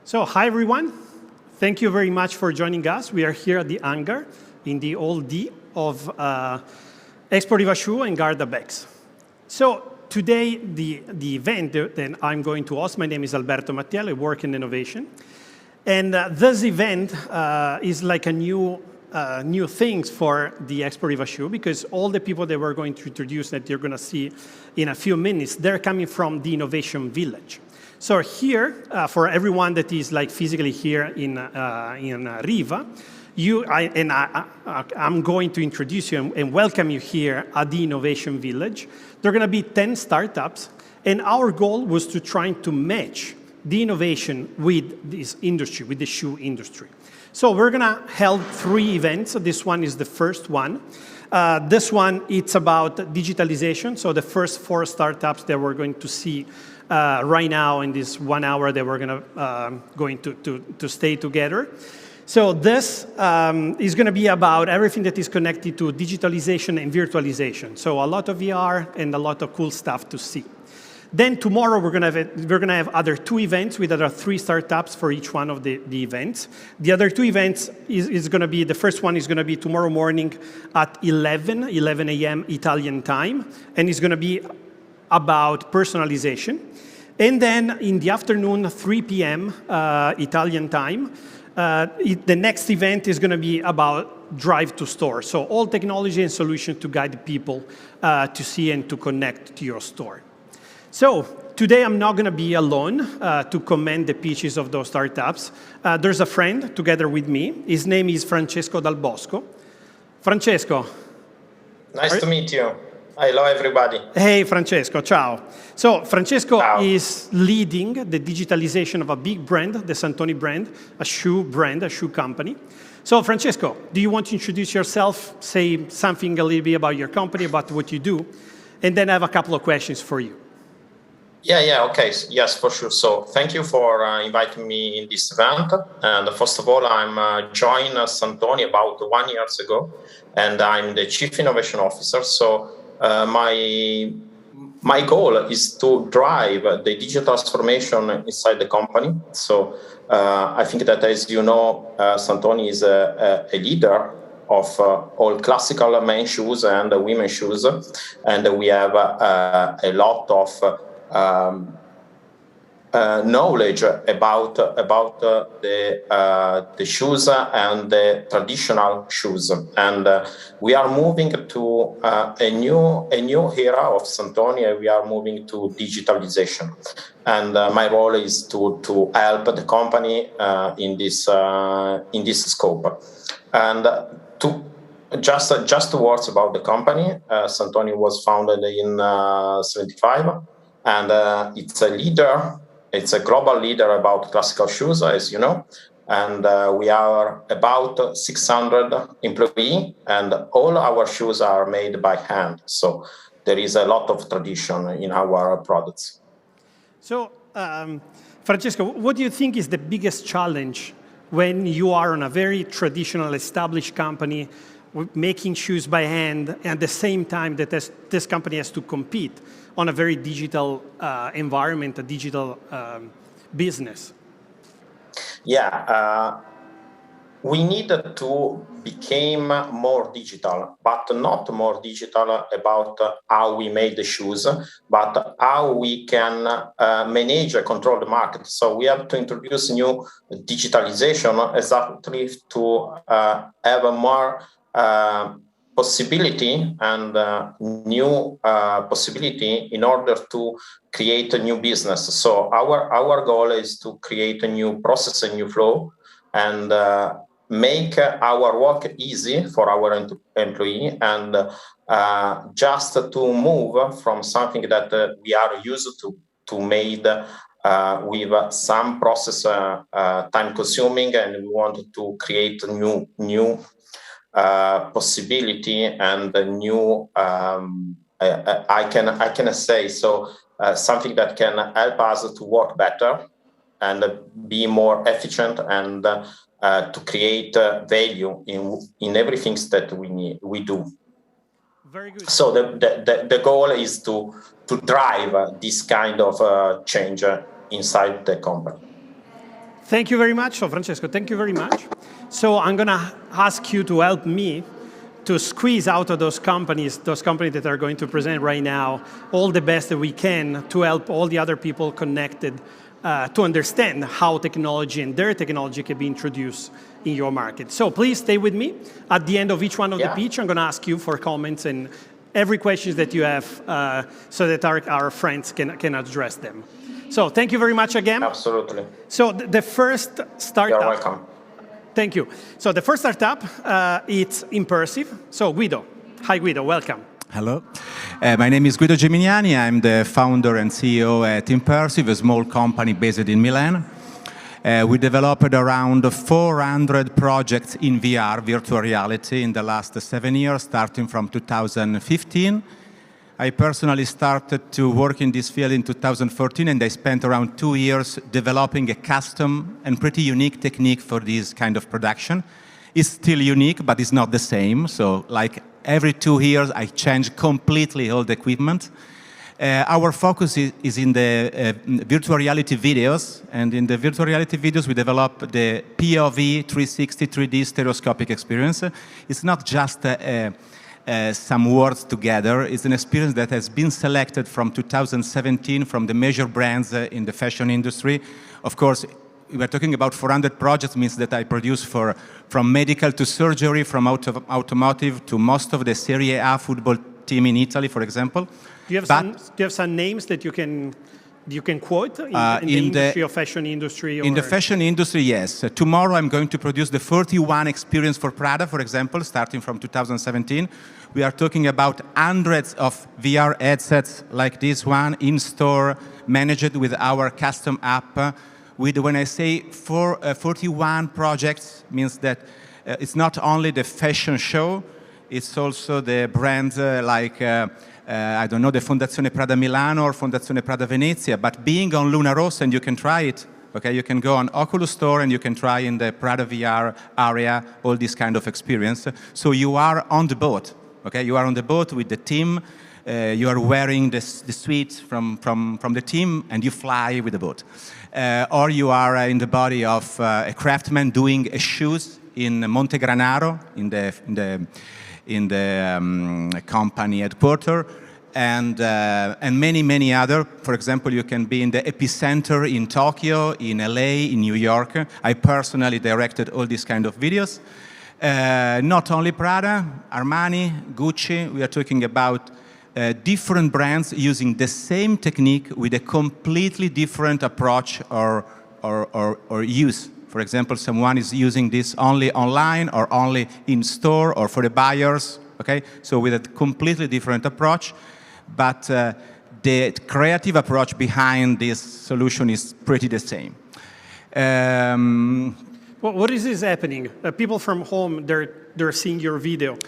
So, hi everyone. Thank you very much for joining us. We are here at the hangar in the old D of Expo Rivasciu and Garda Bex. So today, the event that I'm going to host, my name is Alberto Mattiello, I work in innovation. And this event is like a new things for the Expo Rivasciu, because all the people that we're going to introduce that you're going to see in a few minutes, they're coming from the Innovation Village. So here, for everyone that is like physically here in Riva, I'm going to introduce you and welcome you here at the Innovation Village. There are going to be 10 startups, and our goal was to try to match the innovation with this industry, with the shoe industry. So we're going to hold 3 events. This one is the first one. This one, it's about digitalization. So the first 4 startups that we're going to see right now in this 1 hour that we're going to stay together. So this is going to be about everything that is connected to digitalization and virtualization. So a lot of VR and a lot of cool stuff to see. Then tomorrow we're going to have other 2 events with other 3 startups for each one of the events. The other 2 events is going to be, the first one is going to be tomorrow morning at 11 a.m. Italian time, and it's going to be about personalization. And then in the afternoon, 3 p.m. Italian time, the next event is going to be about drive to store. So all technology and solutions to guide people to see and to connect to your store. So today I'm not going to be alone to commend the pitches of those startups. There's a friend together with me. His name is Francesco Dal Bosco. Francesco. Nice to meet you. Hello, everybody. Hey, Francesco. Ciao. So Francesco is leading the digitalization of a big brand, the Santoni brand, a shoe company. So Francesco, do you want to introduce yourself, say something a little bit about your company, about what you do, and then I have a couple of questions for you. Yeah, okay. Yes, for sure. So thank you for inviting me in this event. And first of all, I'm joined Santoni about 1 year ago, and I'm the Chief Innovation Officer. So my goal is to drive the digital transformation inside the company. So I think that, as you know, Santoni is a leader of all classical men's shoes and women's shoes, and we have a lot of knowledge about the shoes and the traditional shoes, and we are moving to a new era of Santoni. We are moving to digitalization, and my role is to help the company in this scope. And to just words about the company, Santoni was founded in 1975. And it's a leader, it's a global leader about classical shoes, as you know. And we are about 600 employees, and all our shoes are made by hand. So there is a lot of tradition in our products. So, Francesco, what do you think is the biggest challenge when you are on a very traditional, established company making shoes by hand, and at the same time that this company has to compete on a very digital environment, a digital business? Yeah, we need to become more digital, but not more digital about how we make the shoes, but how we can manage and control the market. So we have to introduce new digitalization exactly to have a more possibility and new possibility in order to create a new business. So our goal is to create a new process, a new flow, and make our work easy for our employee, and just to move from something that we are used to made with some process time consuming, and we want to create a new possibility and a new I can say so something that can help us to work better and be more efficient, and to create value in everything that we do. Very good. So the goal is to drive this kind of change inside the company. Thank you very much. So Francesco, thank you very much. So I'm going to ask you to help me to squeeze out of those companies that are going to present right now, all the best that we can to help all the other people connected to understand how technology and their technology can be introduced in your market. So please stay with me. At the end of each one of the pitch, I'm going to ask you for comments and every question that you have so that our friends can address them. So thank you very much again. Absolutely. So the first startup. You're welcome. Thank you. So the first startup, it's Impersive. So Guido. Hi, Guido. Welcome. Hello. My name is Guido Geminiani. I'm the founder and CEO at Impersive, a small company based in Milan. We developed around 400 projects in VR, virtual reality, in the last 7 years, starting from 2015. I personally started to work in this field in 2014, and I spent around 2 years developing a custom and pretty unique technique for this kind of production. It's still unique, but it's not the same. So like every 2 years, I change completely all the equipment. Our focus is in the virtual reality videos, and in the virtual reality videos, we develop the POV 360 3D stereoscopic experience. It's not just some words together. It's an experience that has been selected from 2017 from the major brands in the fashion industry. Of course, we're talking about 400 projects, means that I produce from medical to surgery, from automotive to most of the Serie A football team in Italy, for example. Do you have some names that you can quote in the industry or fashion industry? Or? In the fashion industry, yes. Tomorrow I'm going to produce the 31 experience for Prada, for example, starting from 2017. We are talking about hundreds of VR headsets like this one in store, managed with our custom app. When I say 41 projects, means that it's not only the fashion show, it's also the brands like I don't know, the Fondazione Prada Milano or Fondazione Prada Venezia, but being on Luna Rossa, and you can try it, okay? You can go on Oculus Store and you can try in the Prada VR area all this kind of experience. So you are on the boat, okay? You are on the boat with the team, you are wearing the suit from the team and you fly with the boat. Or you are in the body of a craftsman doing shoes in Monte Granaro, in the company headquarters, and many other. For example, you can be in the epicenter in Tokyo, in LA, in New York. I personally directed all these kind of videos. Not only Prada, Armani, Gucci. We are talking about different brands using the same technique with a completely different approach or use. For example, someone is using this only online or only in store or for the buyers, okay? So with a completely different approach, but the creative approach behind this solution is pretty the same. Well, what is happening? People from home, they're seeing your video.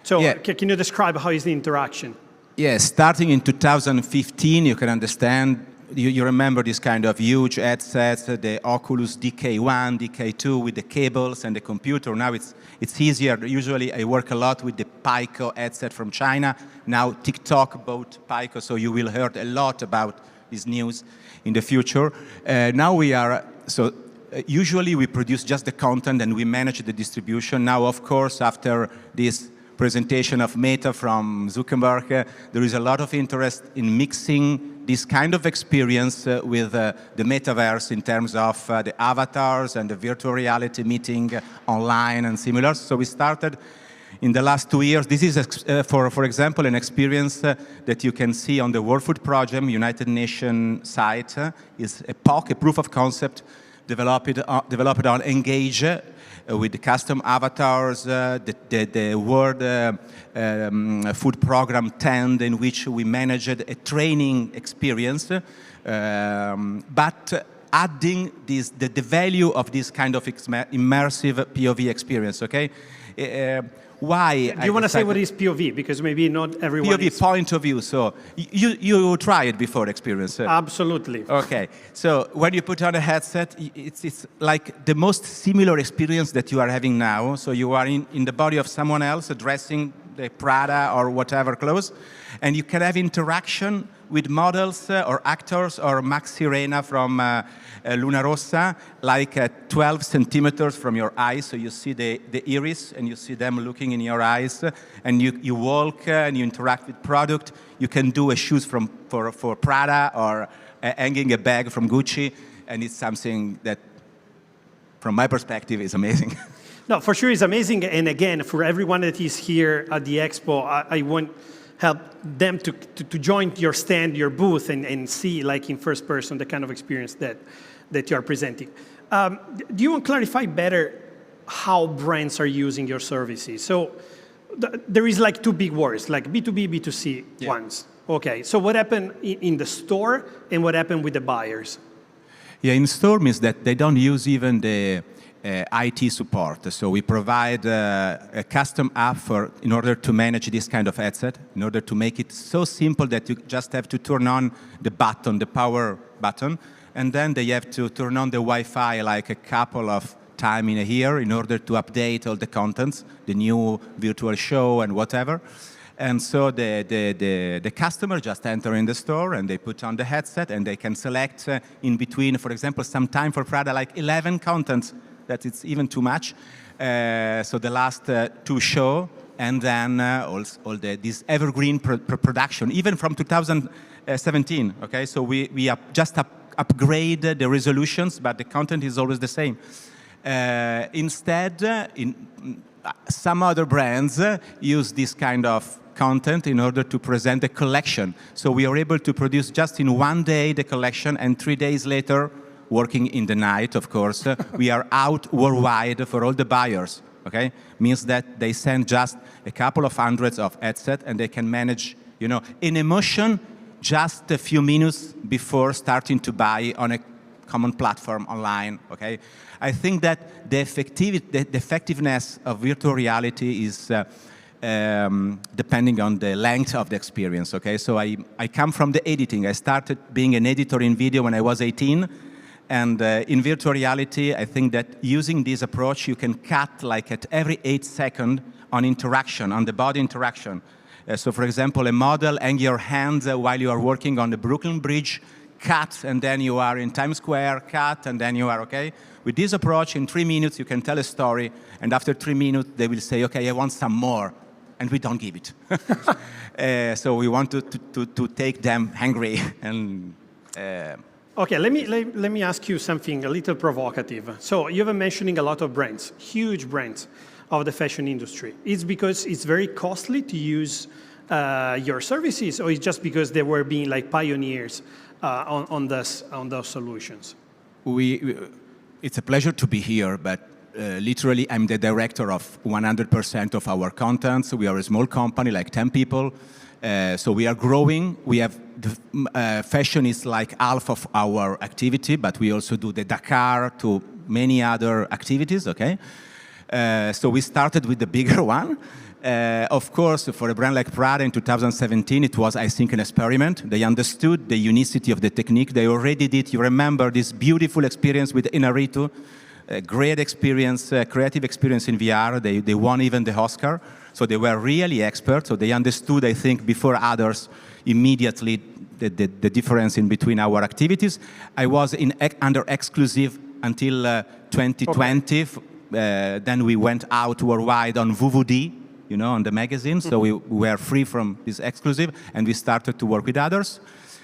So yeah. Can you describe how is the interaction? Yes, starting in 2015, you can understand. You remember this kind of huge headsets, the Oculus DK1, DK2 with the cables and the computer. Now it's easier. Usually I work a lot with the Pico headset from China. Now TikTok bought Pico, so you will hear a lot about this news in the future. Now we are, so usually we produce just the content and we manage the distribution. Now, of course, after this presentation of Meta from Zuckerberg, there is a lot of interest in mixing this kind of experience with the metaverse in terms of the avatars and the virtual reality meeting online and similar. So we started in the last 2 years. This is, for example, an experience that you can see on the World Food Programme, United Nations site. Is a POC, a proof of concept, developed on Engage with the custom avatars, the World Food Programme tent in which we managed a training experience, but adding the value of this kind of immersive POV experience, okay? Why? Do you want to say what is POV? Because maybe not everyone POV, is. point of view. So you tried before experience. Absolutely. Okay. So when you put on a headset, it's like the most similar experience that you are having now. So you are in the body of someone else dressing the Prada or whatever clothes, and you can have interaction with models or actors or Max Sirena from Luna Rossa, like 12 centimeters from your eyes. So you see the iris and you see them looking in your eyes, and you walk and you interact with product. You can do a shoes for Prada or hanging a bag from Gucci, and it's something that, from my perspective, is amazing. No, for sure it's amazing. And again, for everyone that is here at the Expo, I want help them to join your stand, your booth, and see, like in first person, the kind of experience that you are presenting. Do you want to clarify better how brands are using your services? So there is like two big words, like B2B, B2C ones. Okay, so what happened in the store and what happened with the buyers? Yeah, in store means that they don't use even the IT support. So we provide a custom app in order to manage this kind of headset, in order to make it so simple that you just have to turn on the button, the power button, and then they have to turn on the Wi-Fi like a couple of times in a year in order to update all the contents, the new virtual show and whatever. And so the customer just enter in the store and they put on the headset and they can select in between, for example, some time for Prada, like 11 contents, that it's even too much. So the last two show, and then this evergreen production, even from 2017, okay? So we just upgrade the resolutions, but the content is always the same. Instead, some other brands use this kind of content in order to present the collection. So we are able to produce just in one day the collection, and 3 days later, working in the night, of course, we are out worldwide for all the buyers, okay? Means that they send just a couple of hundreds of headsets and they can manage, an emotion just a few minutes before starting to buy on a common platform online, okay? I think that the effectiveness of virtual reality is depending on the length of the experience, okay? So I come from the editing. I started being an editor in video when I was 18. And in virtual reality, I think that using this approach, you can cut like at every 8 seconds on interaction, on the body interaction. So for example, a model hang your hands while you are working on the Brooklyn Bridge, cut, and then you are in Times Square, cut, and then you are okay. With this approach, in 3 minutes, you can tell a story, and after 3 minutes, they will say, okay, I want some more, and we don't give it. So we want to take them hungry. And, okay, let me ask you something a little provocative. So you've been mentioning a lot of brands, huge brands of the fashion industry. It's because it's very costly to use your services, or it's just because they were being like pioneers on those solutions? It's a pleasure to be here, but literally I'm the director of 100% of our contents. We are a small company, like 10 people. So we are growing. We have fashion is like half of our activity, but we also do the Dakar to many other activities, okay? So we started with the bigger one. Of course, for a brand like Prada in 2017, it was, I think, an experiment. They understood the unicity of the technique. They already did, you remember, this beautiful experience with Inarritu, a great experience, creative experience in VR. They won even the Oscar. So they were really experts. So they understood, I think, before others, immediately the difference in between our activities. I was under exclusive until 2020. Okay. Then we went out worldwide on VVD, on the magazine. So we were free from this exclusive, and we started to work with others.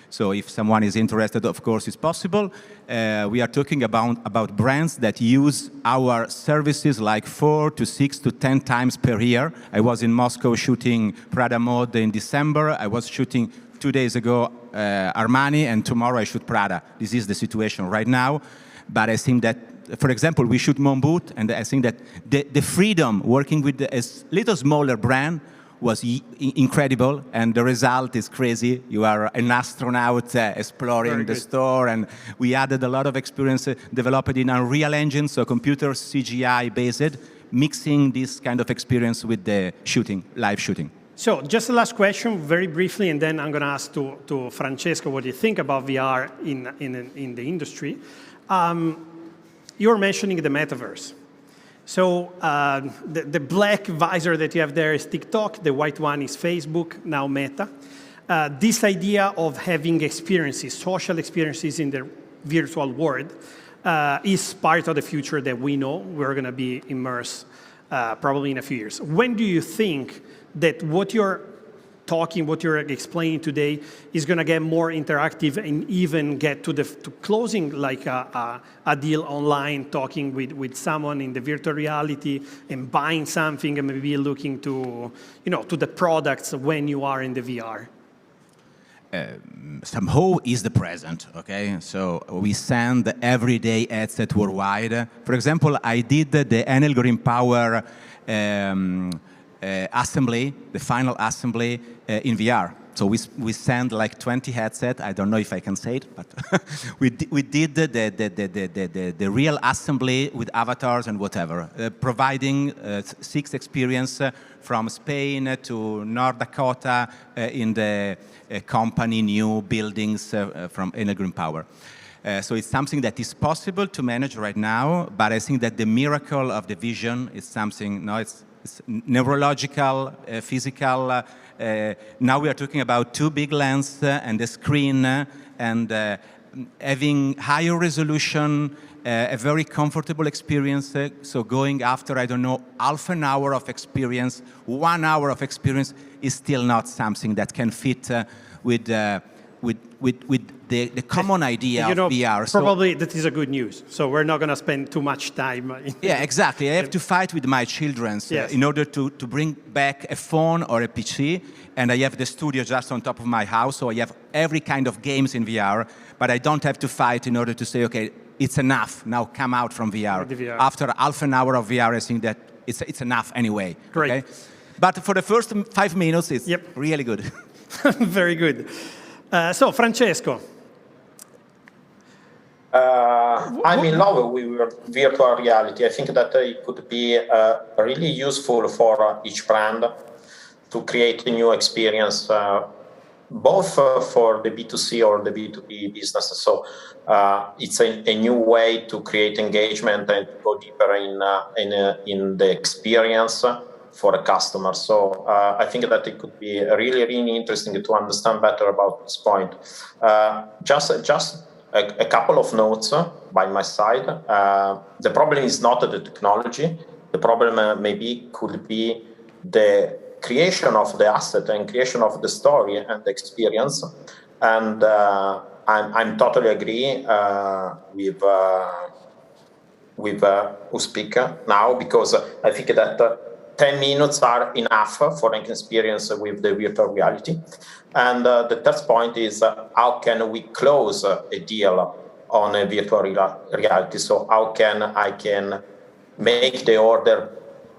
So if someone is interested, of course, it's possible. We are talking about brands that use our services like 4 to 6 to 10 times per year. I was in Moscow shooting Prada Mode in December. I was shooting 2 days ago Armani, and tomorrow I shoot Prada. This is the situation right now. But I think that, for example, we shoot Montbut, and I think that the freedom working with a little smaller brand was incredible, and the result is crazy. You are an astronaut exploring the store, and we added a lot of experience developed in Unreal Engine, so computer CGI based, mixing this kind of experience with the shooting, live shooting. So just the last question, very briefly, and then I'm going to ask to Francesco what you think about VR in the industry. You're mentioning the metaverse. So the black visor that you have there is TikTok. The white one is Facebook, now Meta. this idea of having experiences, social experiences in the virtual world, is part of the future that we know we're going to be immersed probably in a few years. When do you think that what you're explaining today is going to get more interactive and even get to closing like a deal online, talking with someone in the virtual reality and buying something and maybe looking to, to the products when you are in the VR? Somehow is the present, okay? So we send everyday headset worldwide. For example, I did the Enel Green Power assembly, the final assembly in VR. So we send like 20 headsets. I don't know if I can say it, but we did the real assembly with avatars and whatever, providing 6 experience from Spain to North Dakota in the company new buildings from Enel Green Power. So it's something that is possible to manage right now, but I think that the miracle of the vision is something, it's neurological, physical. Now we are talking about 2 big lenses and the screen and having higher resolution, a very comfortable experience. So going after, I don't know, half an hour of experience, 1 hour of experience is still not something that can fit with the common idea of VR. Probably that is a good news. So we're not going to spend too much time. Yeah, exactly. I have to fight with my children in order to bring back a phone or a PC. And I have the studio just on top of my house. So I have every kind of games in VR. But I don't have to fight in order to say, OK, it's enough. Now come out from VR. After half an hour of VR, I think that it's enough anyway. Great. Okay? But for the first 5 minutes, it's really good. Very good. So, Francesco. I'm in love with virtual reality. I think that it could be really useful for each brand to create a new experience, both for the B2C or the B2B business. So it's a new way to create engagement and to go deeper in the experience for a customer. So I think that it could be really, really interesting to understand better about this point. Just a couple of notes by my side. The problem is not the technology. The problem maybe could be the creation of the asset and creation of the story and the experience. And I'm totally agree with who speak now, because I think that 10 minutes are enough for an experience with the virtual reality. And the third point is how can we close a deal on a virtual reality? So how can I make the order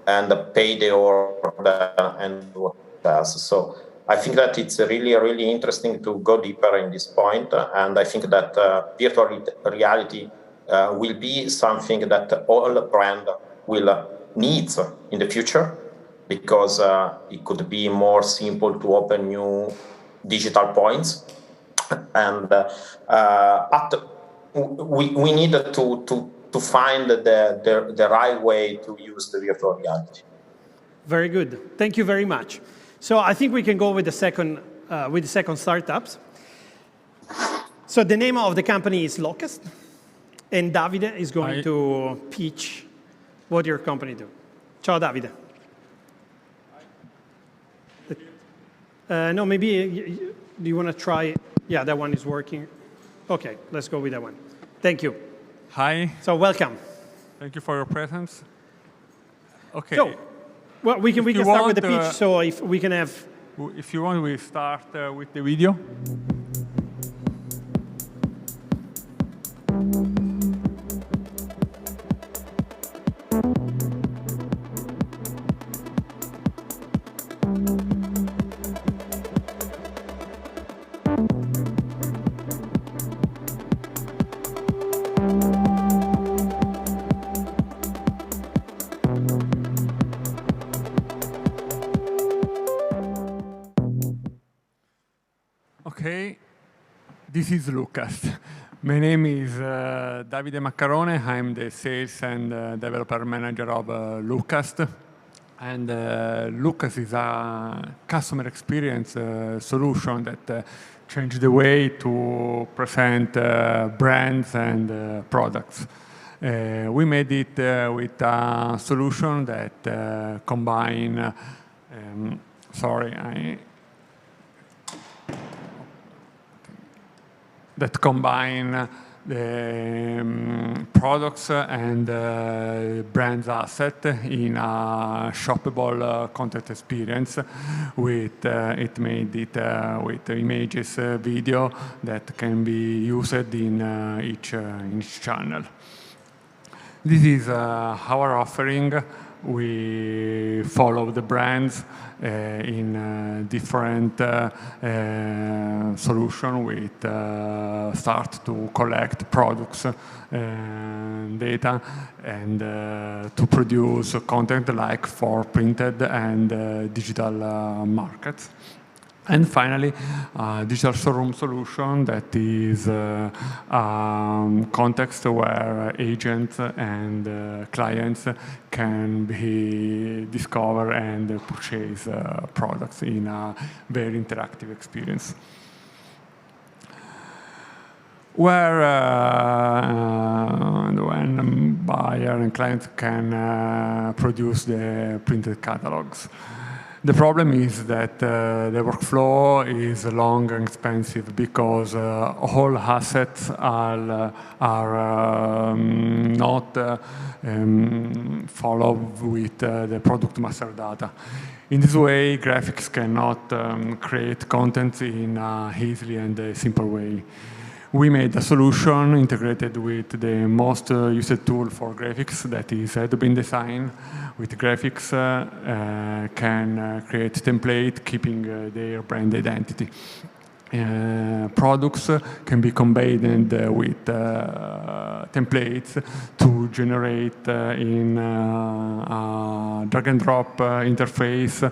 and pay the order and what else? So I think that it's really, really interesting to go deeper in this point. And I think that virtual reality will be something that all brands will need in the future, because it could be more simple to open new digital points. And but we need to find the right way to use the virtual reality. Very good. Thank you very much. So I think we can go with the second startups. So the name of the company is Lookcast, and Davide is going to pitch what your company do. Ciao, Davide. No, maybe do you want to try? Yeah, that one is working. Okay, let's go with that one. Thank you. Hi. So welcome. Thank you for your presence. Okay. So, well, we can start with the pitch. So if we can have. If you want, we start with the video. Okay, this is Lookcast. My name is Davide Maccarone. I'm the sales and developer manager of Lookcast. And Lookcast is a customer experience solution that changed the way to present brands and products. We made it with a solution that combine, that combine the products and brands asset in a shoppable content experience. With it made it with images, video that can be used in each channel. This is our offering. We follow the brands in different solution with start to collect products data and to produce content like for printed and digital markets. And finally, a digital showroom solution that is a context where agents and clients can discover and purchase products in a very interactive experience. Where when buyer and client can produce the printed catalogs. The problem is that the workflow is long and expensive because all assets are not followed with the product master data. In this way, graphics cannot create content in an easily and simple way. We made a solution integrated with the most used tool for graphics, that is Adobe InDesign. With graphics, can create template keeping their brand identity. Products can be combined with templates to generate in a drag and drop interface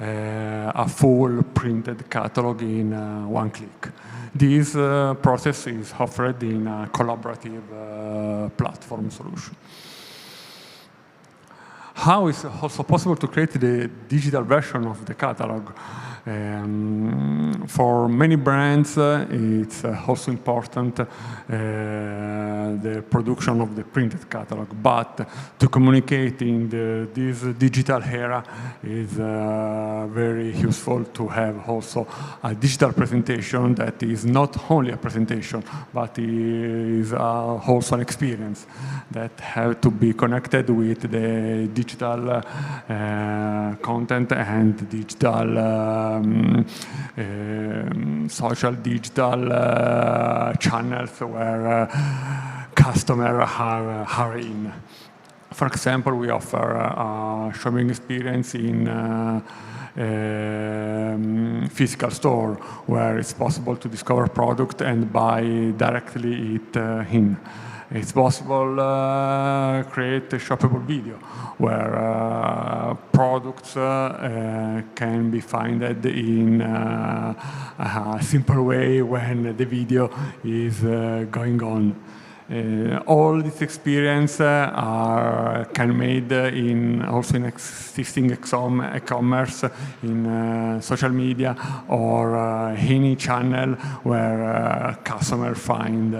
a full printed catalog in one click. This process is offered in a collaborative platform solution. How is it also possible to create the digital version of the catalog? For many brands, it's also important the production of the printed catalog, but to communicate in this digital era is very useful to have also a digital presentation that is not only a presentation, but is also an experience that have to be connected with the digital content and digital social digital channels where customers are in. For example, we offer a shopping experience in physical store where it's possible to discover product and buy directly it in. It's possible to create a shoppable video where products can be found in a simple way when the video is going on. All this experience can made also in existing e-commerce, in social media, or any channel where customers find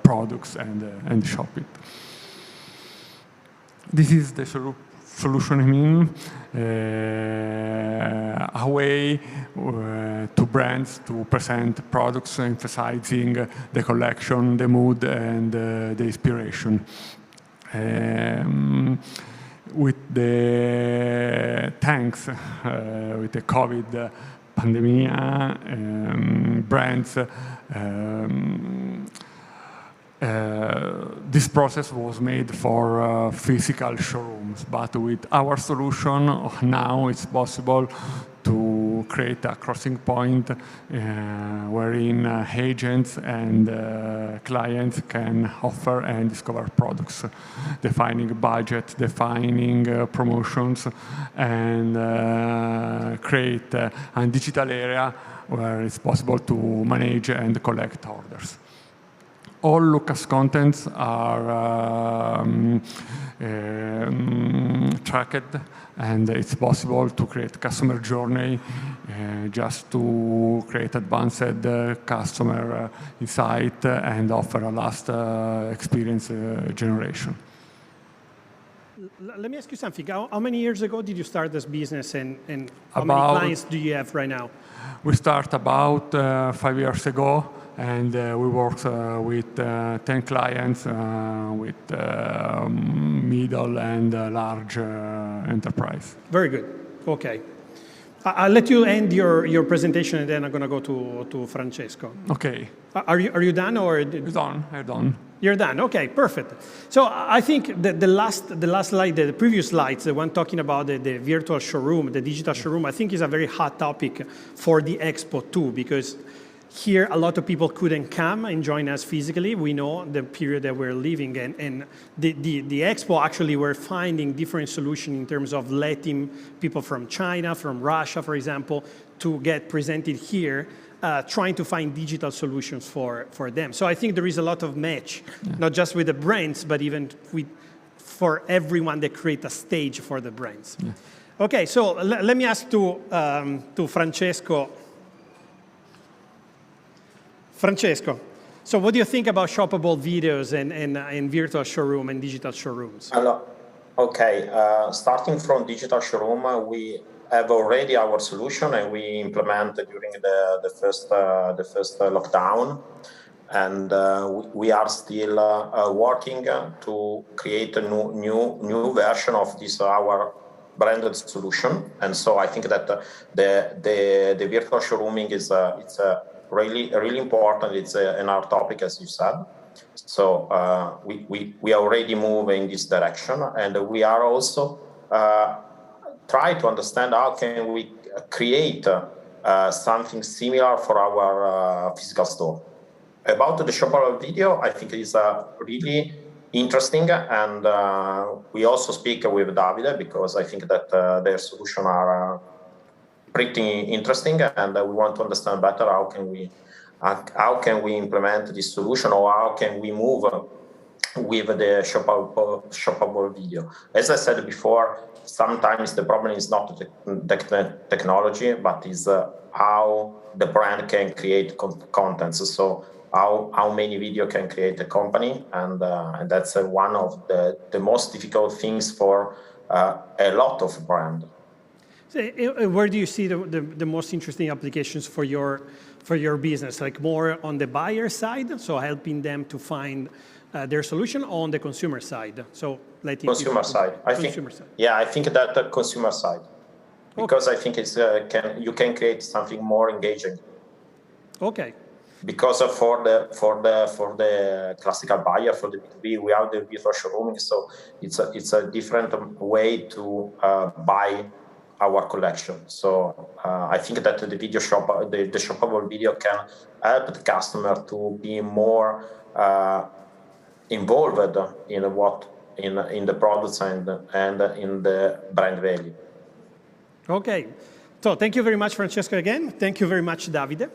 products and shop it. This is the solution, a way to brands to present products emphasizing the collection, the mood, and the inspiration. With the with the COVID pandemic, brands this process was made for physical showrooms, but with our solution now it's possible to create a crossing point wherein agents and clients can offer and discover products, defining budget, defining promotions, and create a digital area where it's possible to manage and collect orders. All Lookcast contents are tracked, and it's possible to create customer journey just to create advanced customer insight and offer a last experience generation. Let me ask you something. How many years ago did you start this business, and how many clients do you have right now? We start about 5 years ago, and we worked with 10 clients with middle and large enterprise. Very good. Okay. I'll let you end your presentation, and then I'm going to go to Francesco. Okay. Are you done, or? It's done. I'm done. You're done. Okay, perfect. So I think the last slide, the previous slides, the one talking about the virtual showroom, the digital showroom, I think is a very hot topic for the Expo too, because here a lot of people couldn't come and join us physically. We know the period that we're living in, and the Expo actually we're finding different solutions in terms of letting people from China, from Russia, for example, to get presented here. Trying to find digital solutions for them. So I think there is a lot of match, not just with the brands, but even for everyone that create a stage for the brands. Yeah. Okay, so let me ask to Francesco. Francesco, so what do you think about shoppable videos and virtual showroom and digital showrooms? Hello. Okay, starting from digital showroom, we have already our solution, and we implemented during the first lockdown, and we are still working to create a new version of this our branded solution. And so I think that the virtual showrooming is it's really important. It's another topic, as you said. So we already move in this direction, and we are also try to understand how can we create something similar for our physical store. About the shoppable video, I think it's really interesting, and we also speak with Davide because I think that their solutions are pretty interesting, and we want to understand better how can we implement this solution, or how can we move with the shoppable video. As I said before, sometimes the problem is not the technology, but is how the brand can create contents. So how many video can create a company, and that's one of the most difficult things for a lot of brands. So, where do you see the most interesting applications for your business? Like more on the buyer side, so helping them to find their solution, on the consumer side? So letting consumer side. I think that the consumer side, because I think it's you can create something more engaging. Okay. Because for the classical buyer, for the B2B, we have the virtual showrooming, so it's a different way to buy our collection. So I think that the video shop, the shoppable video, can help the customer to be more involved in the products and in the brand value. Okay, so thank you very much, Francesco, again. Thank you very much, Davide.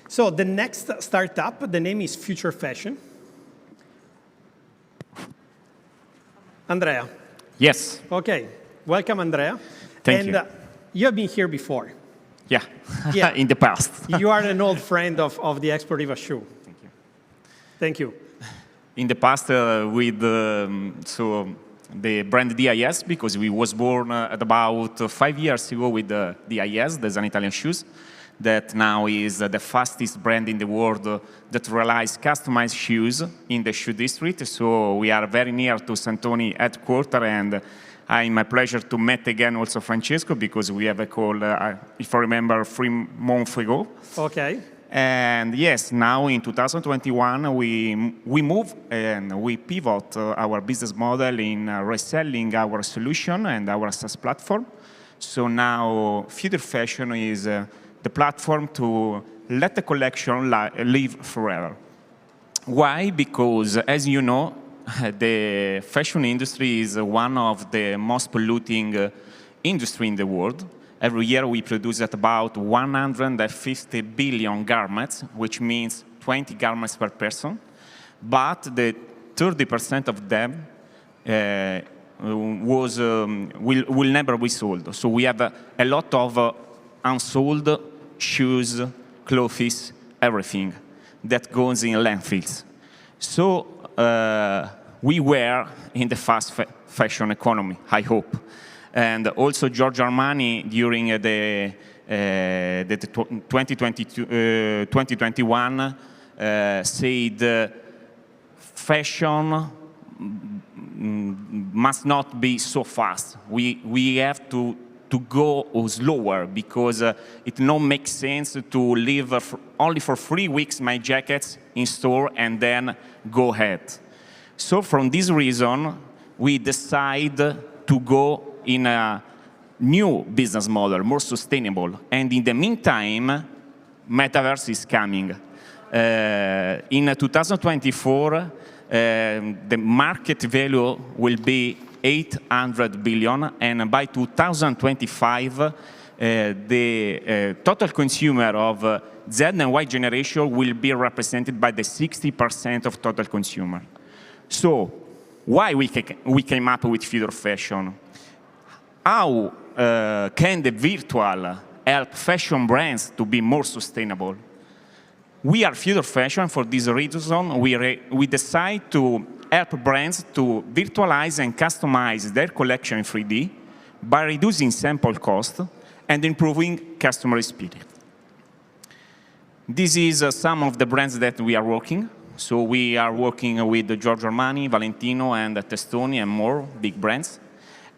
So the next startup, the name is Future Fashion. Andrea. Yes. Okay, welcome, Andrea. Thank you. You have been here before. Yeah, in the past. You are an old friend of the Expo Riva show. Thank you. Thank you. In the past, with the brand DIS, because we was born at about 5 years ago with the DIS, the Zan Italian shoes, that now is the fastest brand in the world that realizes customized shoes in the shoe district. So we are very near to Santoni headquarters, and it's my pleasure to meet again also Francesco, because we have a call, if I remember, 3 months ago. Okay. And yes, now in 2021, we move and we pivot our business model in reselling our solution and our SaaS platform. So now Future Fashion is the platform to let the collection live forever. Why? Because, as you know, the fashion industry is one of the most polluting industry in the world. Every year we produce at about 150 billion garments, which means 20 garments per person. But the 30% of them will never be sold. So we have a lot of unsold shoes, clothes, everything that goes in landfills. So we were in the fast fashion economy, I hope. And also Giorgio Armani during the 2021 said fashion must not be so fast. We have to go slower because it no makes sense to leave only for 3 weeks my jackets in store and then go ahead. So from this reason, we decide to go in a new business model, more sustainable. And in the meantime, metaverse is coming. In 2024, the market value will be 800 billion, and by 2025, the total consumer of Z and Y generation will be represented by the 60% of total consumer. So, why we came up with future fashion? How can the virtual help fashion brands to be more sustainable? We are future fashion. For this reason, we decide to help brands to virtualize and customize their collection in 3D by reducing sample cost and improving customer experience. This is some of the brands that we are working. So we are working with Giorgio Armani, Valentino, and Testoni, and more big brands.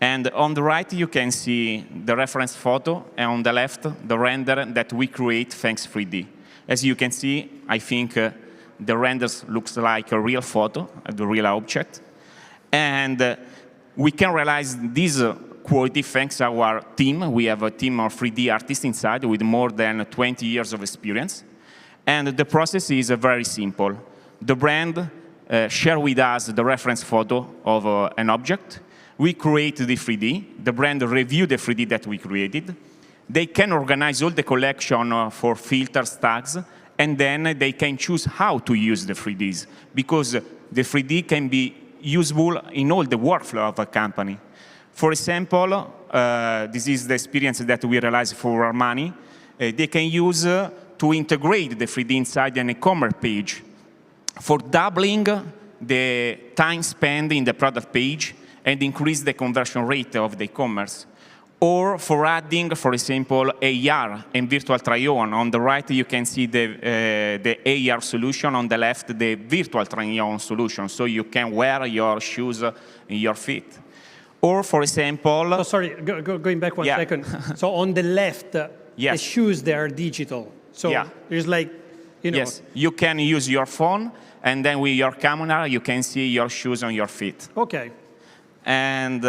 And on the right, you can see the reference photo, and on the left, the render that we create thanks 3D. As you can see, I think the renders looks like a real photo, the real object. And we can realize this quality thanks to our team. We have a team of 3D artists inside with more than 20 years of experience. And the process is very simple. The brand share with us the reference photo of an object. We create the 3D. The brand review the 3D that we created. They can organize all the collection for filters, tags, and then they can choose how to use the 3Ds, because the 3D can be usable in all the workflow of a company. For example, this is the experience that we realized for Armani. They can use to integrate the 3D inside an e-commerce page for doubling the time spent in the product page and increase the conversion rate of the e-commerce. Or for adding, for example, AR and virtual try-on. On the right, you can see the AR solution. On the left, the virtual try-on solution. So you can wear your shoes in your feet. Or, for example... Oh, sorry, going back one second. So on the left, the shoes, they are digital. So there's like, you know... Yes, you can use your phone, and then with your camera, you can see your shoes on your feet. OK. And...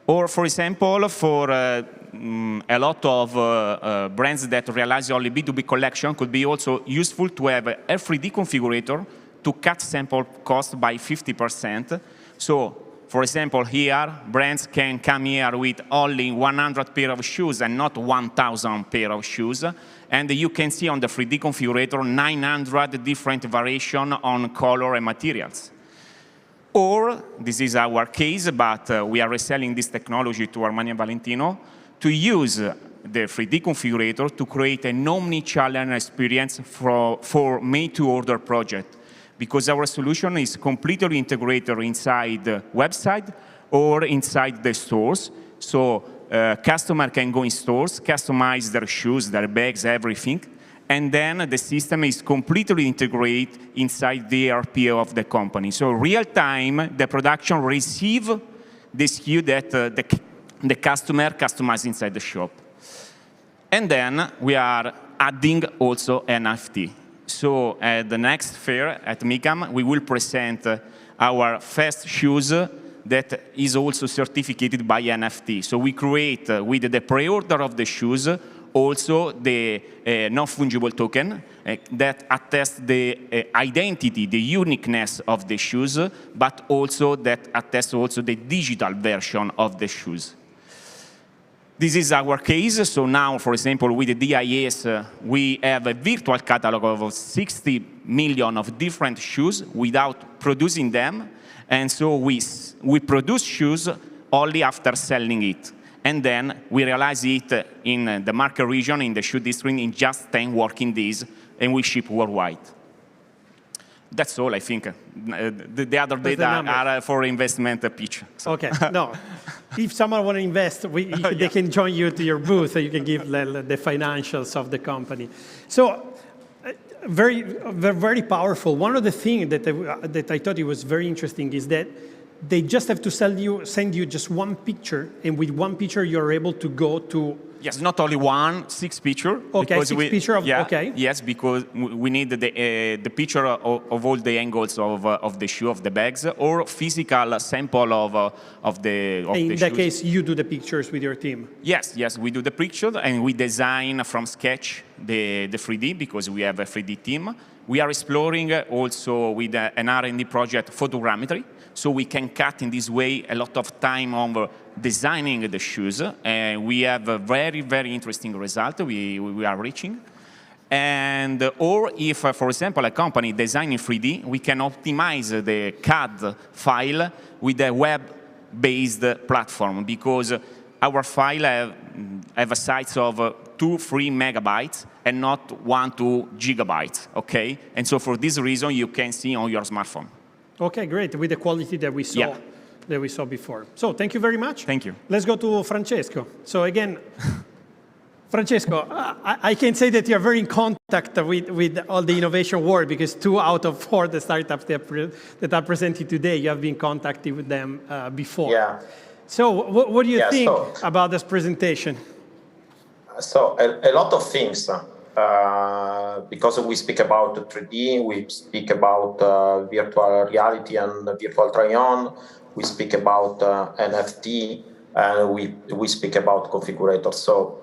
or, for example, for a lot of brands that realize only B2B collection, could be also useful to have a 3D configurator to cut sample cost by 50%. So, for example, here, brands can come here with only 100 pair of shoes and not 1,000 pair of shoes. And you can see on the 3D configurator 900 different variations on color and materials. Or, this is our case, but we are reselling this technology to Armani and Valentino, to use the 3D configurator to create an omni-channel experience for made-to-order project. Because our solution is completely integrated inside the website or inside the stores. So customer can go in stores, customize their shoes, their bags, everything. And then the system is completely integrated inside the ERP of the company. So real time, the production receive the SKU that the customer customizes inside the shop. And then we are adding also NFT. So at the next fair at MICAM, we will present our first shoes that is also certificated by NFT. So we create with the pre-order of the shoes also the non-fungible token that attests the identity, the uniqueness of the shoes, but also that attests also the digital version of the shoes. This is our case. So now, for example, with the DIS, we have a virtual catalog of 60 million of different shoes without producing them. And so we produce shoes only after selling it. And then we realize it in the market region, in the shoe district, in just 10 working days, and we ship worldwide. That's all, I think. The other data are for investment pitch. So. OK, no. If someone wants to invest, they can join you to your booth, and you can give the financials of the company. So very, very powerful. One of the things that I thought it was very interesting is that they just have to send you just one picture, and with one picture, you're able to go to... Yes, not only one, 6 pictures. OK, 6 pictures, OK. Yes, because we need the picture of all the angles of the shoe, of the bags, or physical sample of the shoes. In that case, you do the pictures with your team? Yes, we do the picture, and we design from sketch the 3D, because we have a 3D team. We are exploring also with an R&D project photogrammetry, so we can cut in this way a lot of time on designing the shoes. And we have a very, very interesting result we are reaching. And or if, for example, a company designing 3D, we can optimize the CAD file with a web-based platform, because our file have a size of 2-3 megabytes and not 1-2 gigabytes, OK? And so for this reason, you can see on your smartphone. OK, great, with the quality that we saw. That we saw before. So thank you very much. Thank you. Let's go to Francesco. So again, Francesco, I can say that you're very in contact with all the innovation world, because 2 out of 4 the startups that are presented today, you have been contacted with them before. Yeah. So what do you think about this presentation? So a lot of things. Because we speak about 3D, we speak about virtual reality and virtual try-on, we speak about NFT, and we speak about configurators. So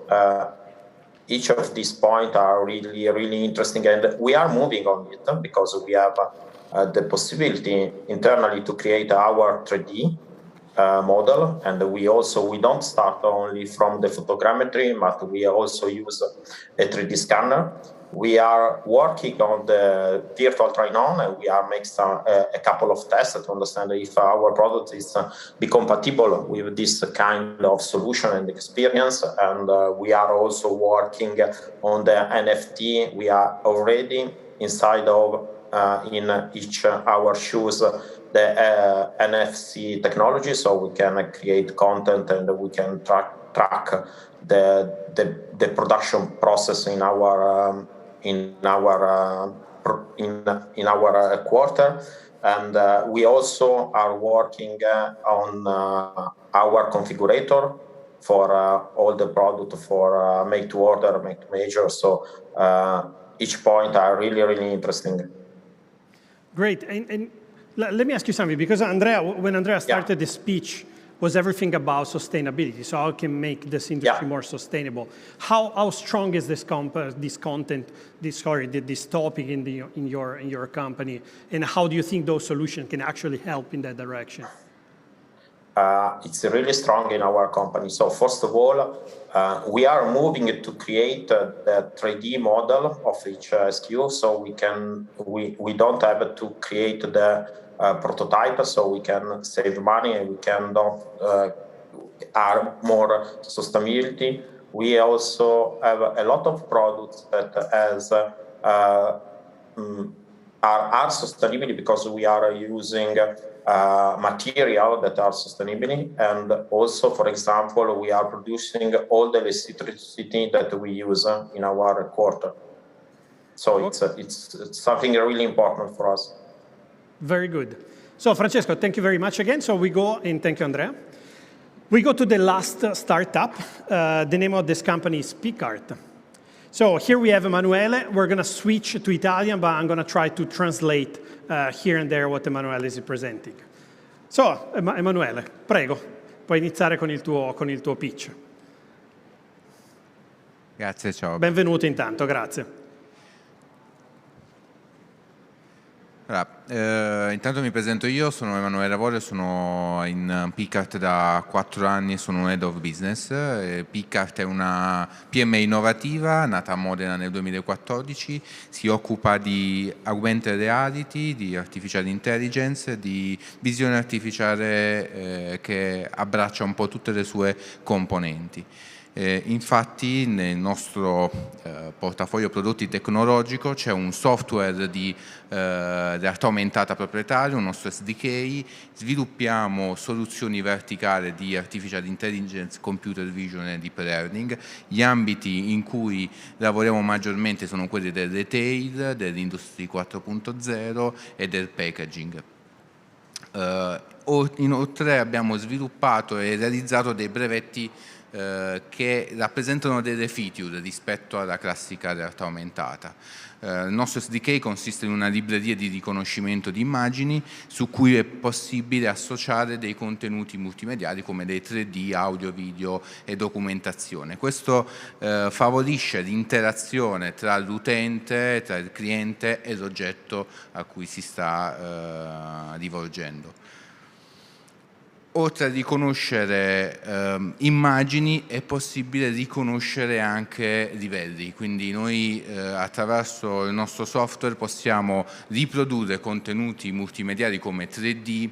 each of these points are really, really interesting, and we are moving on it because we have the possibility internally to create our 3D model, and we don't start only from the photogrammetry, but we also use a 3D scanner. We are working on the virtual try-on, and we are making a couple of tests to understand if our product is be compatible with this kind of solution and experience. And we are also working on the NFT. We are already inside of in each our shoes the NFC technology, so we can create content and we can track the production process in our quarter. And we also are working on our configurator for all the product for make to order, make to measure. So each point are really, really interesting. Great. And let me ask you something, because when Andrea started the speech, was everything about sustainability. So how can make this industry more sustainable? How strong is this content, this topic in your company, and how do you think those solutions can actually help in that direction? It's really strong in our company. So first of all, we are moving to create the 3D model of each SKU, so we don't have to create the prototype, so we can save money and we can are more sustainability. We also have a lot of products that are sustainability because we are using material that are sustainability, and also, for example, we are producing all the electricity that we use in our quarter. So it's something really important for us. Very good. So Francesco, thank you very much again. So we go, and thank you, Andrea. We go to the last startup. The name of this company is Pikkart. So here we have Emanuele. We're going to switch to Italian, but I'm going to try to translate here and there what Emanuele is presenting. So, Emanuele, prego, puoi iniziare con il tuo pitch. Grazie, ciao. Benvenuto intanto, grazie. Allora, intanto mi presento io, sono Emanuele Lavoro, sono in Pikkart da 4 anni, sono un Head of Business. Pikkart è una PMI innovativa, nata a Modena nel 2014, si occupa di Augmented Reality, di Artificial Intelligence, di visione artificiale che abbraccia un po' tutte le sue componenti. Infatti nel nostro portafoglio prodotti tecnologico c'è un software di realtà aumentata proprietario, un nostro SDK, sviluppiamo soluzioni verticali di Artificial Intelligence, Computer Vision e Deep Learning. Gli ambiti in cui lavoriamo maggiormente sono quelli del retail, dell'Industry 4.0 e del packaging. Inoltre abbiamo sviluppato e realizzato dei brevetti che rappresentano delle feature rispetto alla classica realtà aumentata. Il nostro SDK consiste in una libreria di riconoscimento di immagini su cui è possibile associare dei contenuti multimediali come dei 3D, audio, video e documentazione. Questo favorisce l'interazione tra l'utente, tra il cliente e l'oggetto a cui si sta rivolgendo. Oltre a riconoscere immagini è possibile riconoscere anche livelli, quindi noi attraverso il nostro software possiamo riprodurre contenuti multimediali come 3D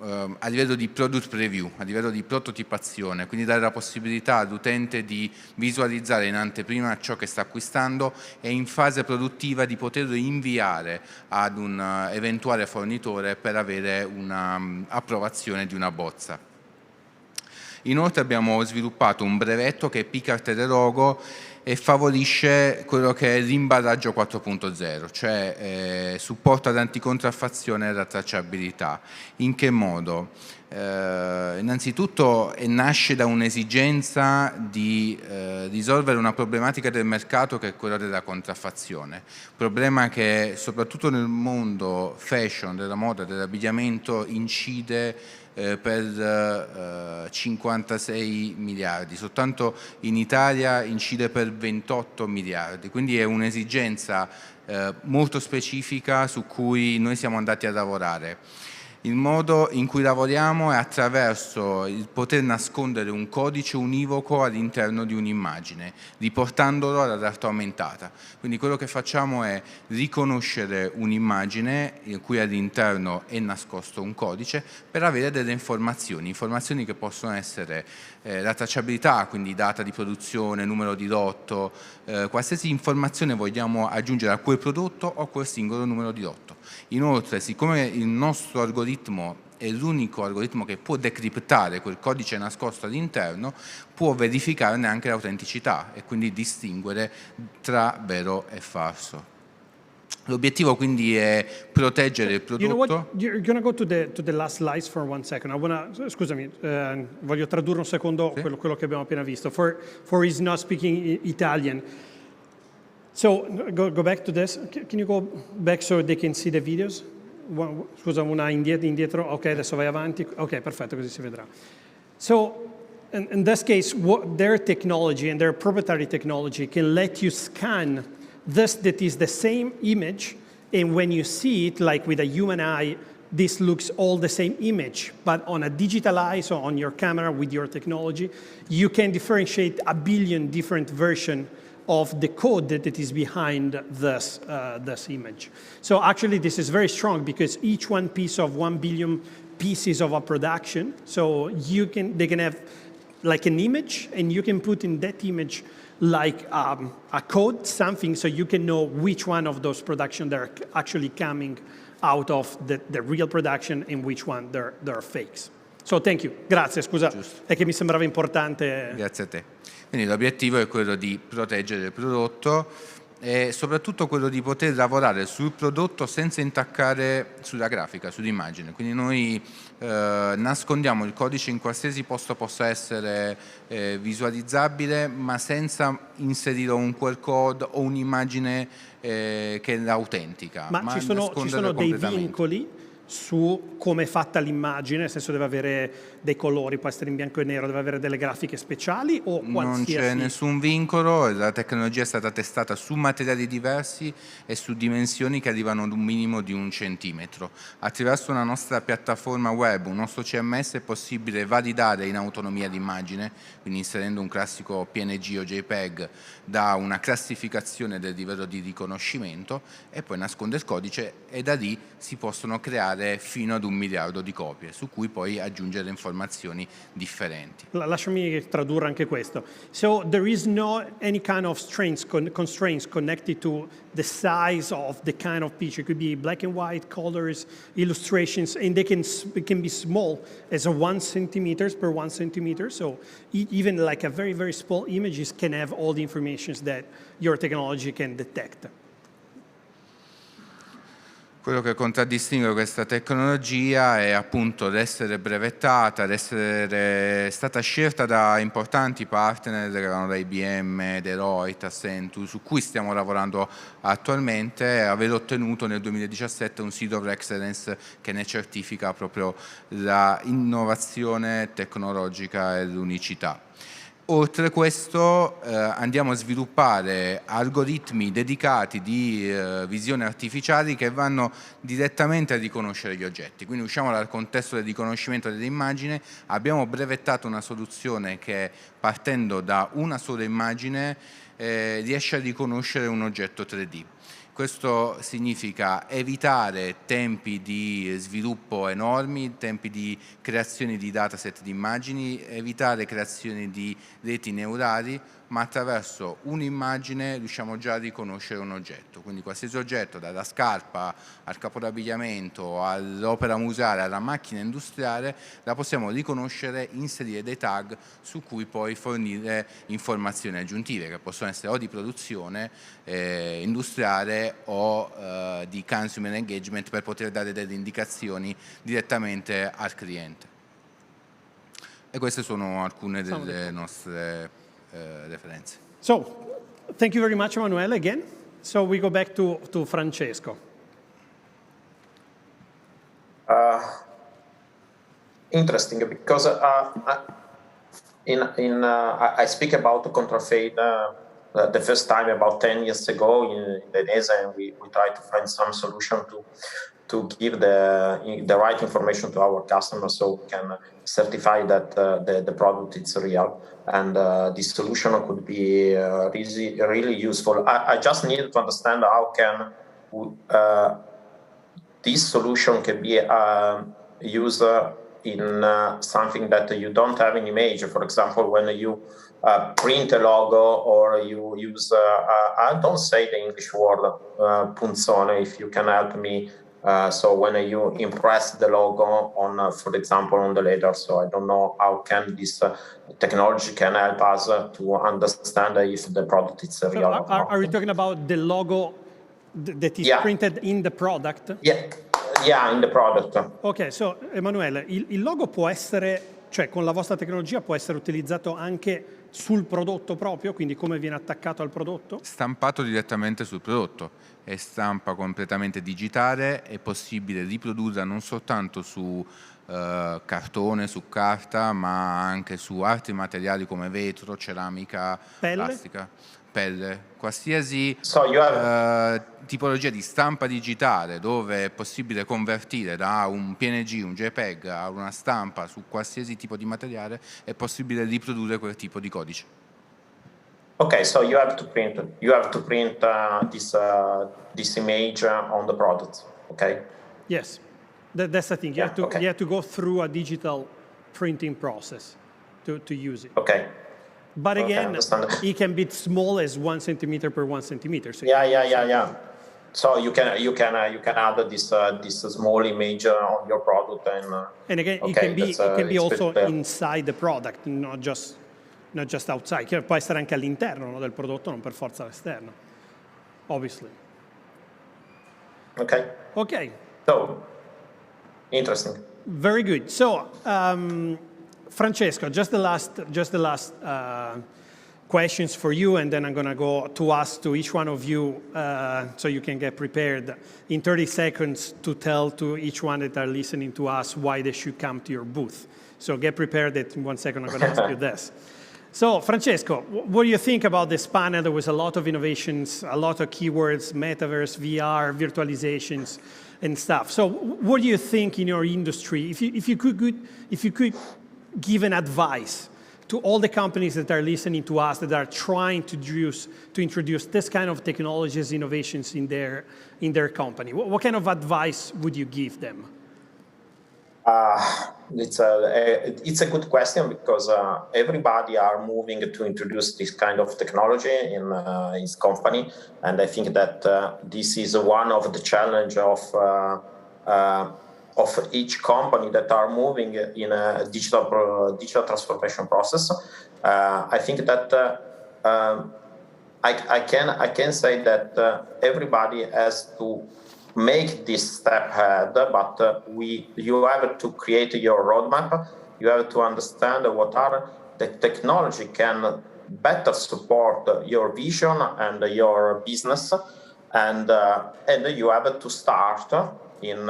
a livello di product preview, a livello di prototipazione, quindi dare la possibilità all'utente di visualizzare in anteprima ciò che sta acquistando e in fase produttiva di poterlo inviare ad un eventuale fornitore per avere un'approvazione di una bozza. Inoltre abbiamo sviluppato un brevetto che è Pikkart Logo e favorisce quello che è l'imballaggio 4.0, cioè supporto ad anticontraffazione e alla tracciabilità. In che modo? Innanzitutto nasce da un'esigenza di risolvere una problematica del mercato che è quella della contraffazione, problema che soprattutto nel mondo fashion, della moda, dell'abbigliamento incide per 56 miliardi, soltanto in Italia incide per 28 miliardi, quindi è un'esigenza molto specifica su cui noi siamo andati a lavorare. Il modo in cui lavoriamo è attraverso il poter nascondere un codice univoco all'interno di un'immagine, riportandolo alla realtà aumentata. Quindi quello che facciamo è riconoscere un'immagine in cui all'interno è nascosto un codice per avere delle informazioni che possono essere la tracciabilità, quindi data di produzione, numero di lotto, qualsiasi informazione vogliamo aggiungere a quel prodotto o a quel singolo numero di lotto. Inoltre, siccome il nostro algoritmo è l'unico algoritmo che può decriptare quel codice nascosto all'interno, può verificarne anche l'autenticità e quindi distinguere tra vero e falso. L'obiettivo quindi è proteggere il prodotto. You know what? You're going to go to the last slides for 1 second. Scusami, voglio tradurre un secondo quello che abbiamo appena visto. For he's not speaking Italian. So go back to this. Can you go back so they can see the videos? Scusa, una indietro. Ok, adesso vai avanti. Ok, perfetto, così si vedrà. So in this case, their technology and their proprietary technology can let you scan this that is the same image, and when you see it, like with a human eye, this looks all the same image, but on a digital eye, so on your camera with your technology, you can differentiate a billion different versions of the code that is behind this image. So actually this is very strong because each one piece of 1 billion pieces of a production, so they can have like an image, and you can put in that image like a code, something, so you can know which one of those productions that are actually coming out of the real production and which one they're fakes. So thank you. Grazie, scusa, giusto. È che mi sembrava importante. Grazie a te. Quindi l'obiettivo è quello di proteggere il prodotto e soprattutto quello di poter lavorare sul prodotto senza intaccare sulla grafica, sull'immagine. Quindi noi nascondiamo il codice in qualsiasi posto possa essere visualizzabile, ma senza inserire un QR code o un'immagine che è autentica. Ma ci sono dei vincoli su come è fatta l'immagine, nel senso deve avere dei colori, può essere in bianco e nero, deve avere delle grafiche speciali o qualsiasi... Non c'è nessun vincolo, la tecnologia è stata testata su materiali diversi e su dimensioni che arrivano ad un minimo di 1 centimetro. Attraverso una nostra piattaforma web, un nostro CMS, è possibile validare in autonomia l'immagine, quindi inserendo un classico PNG o JPEG da una classificazione del livello di riconoscimento e poi nasconde il codice e da lì si possono creare fino ad 1 miliardo di copie, su cui poi aggiungere informazioni differenti. Lasciami tradurre anche questo. So there is no any kind of constraints connected to the size of the kind of picture. It could be black and white, colors, illustrations, and it can be small as a 1 centimeters per 1 centimeter. So even like a very, very small images can have all the information that your technology can detect. Quello che contraddistingue questa tecnologia è appunto l'essere brevettata, l'essere stata scelta da importanti partner, che erano da IBM, Deloitte, Accenture, su cui stiamo lavorando attualmente, e aver ottenuto nel 2017 un Seal of Excellence che ne certifica proprio la innovazione tecnologica e l'unicità. Oltre a questo andiamo a sviluppare algoritmi dedicati di visione artificiali che vanno direttamente a riconoscere gli oggetti. Quindi usciamo dal contesto del riconoscimento dell'immagine, abbiamo brevettato una soluzione che partendo da una sola immagine riesce a riconoscere un oggetto 3D. Questo significa evitare tempi di sviluppo enormi, tempi di creazione di dataset di immagini, evitare creazione di reti neurali, ma attraverso un'immagine riusciamo già a riconoscere un oggetto. Quindi qualsiasi oggetto, dalla scarpa al capo d'abbigliamento, all'opera museale, alla macchina industriale, la possiamo riconoscere, inserire dei tag su cui poi fornire informazioni aggiuntive, che possono essere o di produzione industriale o di consumer engagement, per poter dare delle indicazioni direttamente al cliente. E queste sono alcune delle nostre referenze. So, thank you very much, Emanuele, again. So we go back to Francesco. Interesting, because I speak about control fade the first time about 10 years ago in Indonesia, and we tried to find some solution to give the right information to our customers so we can certify that the product is real. And this solution could be really useful. I just need to understand how can this solution can be used in something that you don't have an image. For example, when you print a logo or you use, I don't say the English word, punzone, if you can help me. So when you impress the logo on, for example, on the leather, so I don't know how can this technology can help us to understand if the product is real. So are you talking about the logo that is printed in the product? Yeah, in the product. Ok, so Emanuele, il logo può essere, cioè con la vostra tecnologia può essere utilizzato anche sul prodotto proprio, quindi come viene attaccato al prodotto? Stampato direttamente sul prodotto, è stampa completamente digitale, è possibile riprodurla non soltanto su cartone, su carta, ma anche su altri materiali come vetro, ceramica, plastica, pelle, qualsiasi tipologia di stampa digitale dove è possibile convertire da un PNG, un JPEG a una stampa su qualsiasi tipo di materiale, è possibile riprodurre quel tipo di codice. Okay, so you have to print this image on the product, okay? Yes, that's the thing. You have to go through a digital printing process to use it. Okay. But again, it can be small as 1 centimeter per 1 centimeter. So yeah. So you can add this small image on your product and again, it can be also inside the product, not just outside. Può essere anche all'interno del prodotto, non per forza all'esterno. Obviously. Okay. So interesting. Very good. So Francesco, just the last questions for you, and then I'm going to go to ask to each one of you so you can get prepared in 30 seconds to tell to each one that are listening to us why they should come to your booth. So get prepared that in 1 second I'm going to ask you this. So Francesco, what do you think about this panel? There was a lot of innovations, a lot of keywords, metaverse, VR, virtualizations, and stuff. So what do you think in your industry, if you could give an advice to all the companies that are listening to us that are trying to introduce this kind of technologies, innovations in their company? What kind of advice would you give them? It's a good question because everybody are moving to introduce this kind of technology in his company, and I think that this is one of the challenge of each company that are moving in a digital transformation process. I think that I can say that everybody has to make this step ahead, but you have to create your roadmap. You have to understand what are the technology can better support your vision and your business, and you have to start in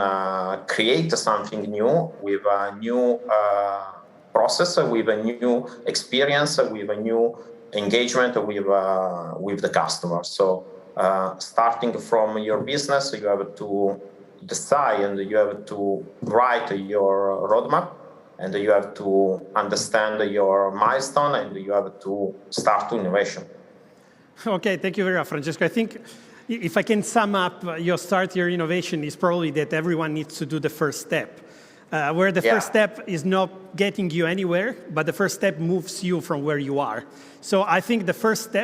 create something new with a new process, with a new experience, with a new engagement with the customer. So starting from your business, you have to decide and you have to write your roadmap, and you have to understand your milestone, and you have to start innovation. Okay, thank you very much, Francesco. I think if I can sum up your innovation is probably that everyone needs to do the first step. Where the first step is not getting you anywhere, but the first step moves you from where you are. So I think the first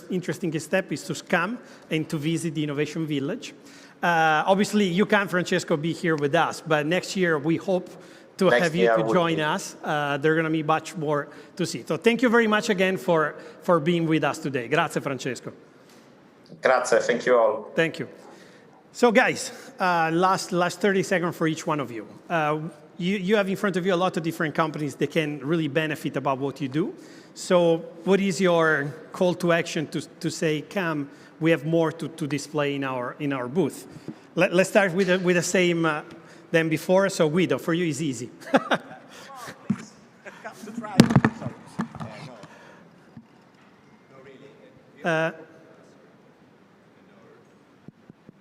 interesting step is to come and to visit the Innovation Village. Obviously, you can't, Francesco, be here with us, but next year we hope to have you to join us. There are going to be much more to see. So thank you very much again for being with us today. Grazie, Francesco. Grazie, thank you all. Thank you. So guys, last 30 seconds for each one of you. You have in front of you a lot of different companies that can really benefit about what you do. So what is your call to action to say, come, we have more to display in our booth? Let's start with the same than before. So Guido, for you is easy.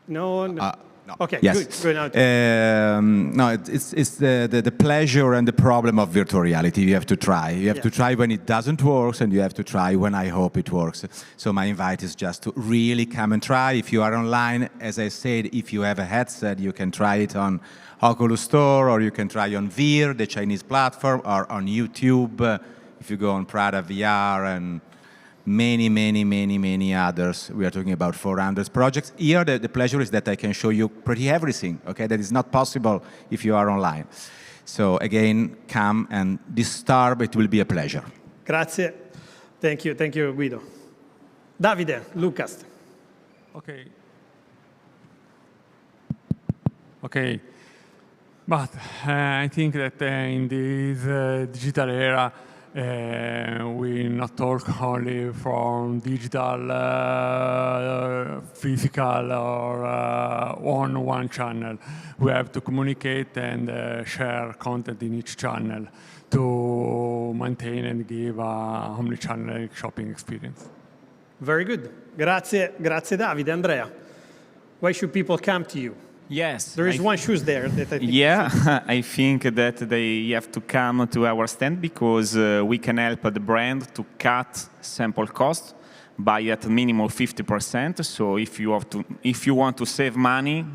No. No. Okay, yes. good. No, it's the pleasure and the problem of virtual reality. You have to try. You have to try when it doesn't work, and you have to try when I hope it works. So my invite is just to really come and try. If you are online, as I said, if you have a headset, you can try it on Oculus Store, or you can try on Veer, the Chinese platform, or on YouTube. If you go on Prada VR and many others. We are talking about 400 projects. Here, the pleasure is that I can show you pretty everything, okay? That is not possible if you are online. So again, come and disturb, it will be a pleasure. Grazie. Thank you, Guido. Davide, Lookcast. Okay. But I think that in this digital era, we not talk only from digital, physical, or on one channel. We have to communicate and share content in each channel to maintain and give a omnichannel shopping experience. Very good. Grazie, Davide. Andrea, why should people come to you? Yes. There is one shoes there that I think. Yeah, I think that they have to come to our stand because we can help the brand to cut sample cost by at minimum 50%. So if you want to save money,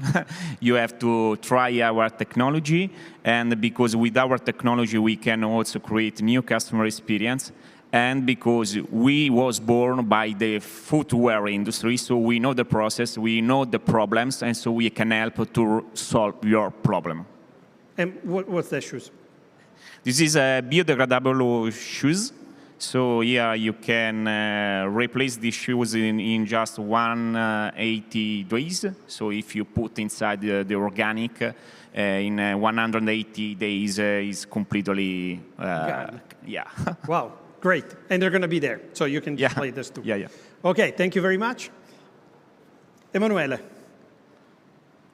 you have to try our technology. And because with our technology, we can also create new customer experience. And because we was born by the footwear industry, so we know the process, we know the problems, and so we can help to solve your problem. And what's that shoes? This is a biodegradable shoes. So yeah, you can replace these shoes in just 180 days. So if you put inside the organic, in 180 days is completely, yeah. Wow. Great. And they're going to be there, so you can display this too. Yeah. Ok, thank you very much. Emanuele,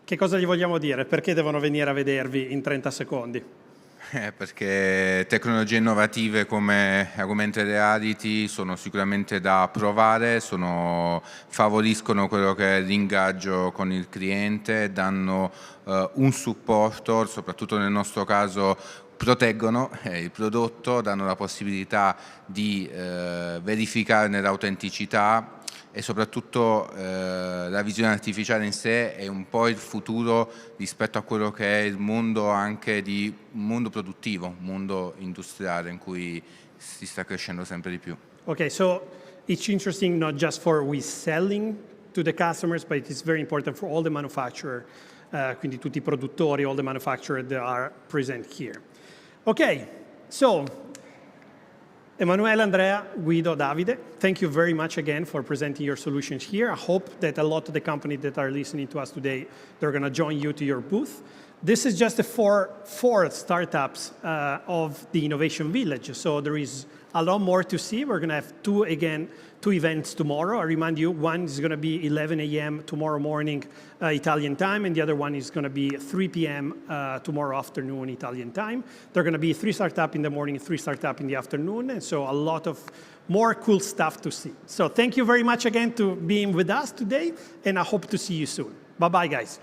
che cosa gli vogliamo dire? Perché devono venire a vedervi in 30 secondi? Perché tecnologie innovative come Augmented Reality sono sicuramente da provare, favoriscono quello che è l'ingaggio con il cliente, danno un supporto, soprattutto nel nostro caso proteggono il prodotto, danno la possibilità di verificarne l'autenticità e soprattutto la visione artificiale in sé è un po' il futuro rispetto a quello che è il mondo anche di un mondo produttivo, un mondo industriale in cui si sta crescendo sempre di più. Okay, so it's interesting not just for we selling to the customers, but it's very important for all the manufacturer, quindi tutti i produttori, all the manufacturers that are present here. Okay, so Emanuele, Andrea, Guido, Davide, thank you very much again for presenting your solutions here. I hope that a lot of the companies that are listening to us today, they're going to join you to your booth. This is just the four startups of the Innovation Village, so there is a lot more to see. We're going to have two events tomorrow. I remind you, one is going to be 11 a.m. tomorrow morning Italian time, and the other one is going to be 3 p.m. Tomorrow afternoon Italian time. There are going to be 3 startups in the morning, 3 startups in the afternoon, and so a lot of more cool stuff to see. So thank you very much again to being with us today, and I hope to see you soon. Bye-bye, guys.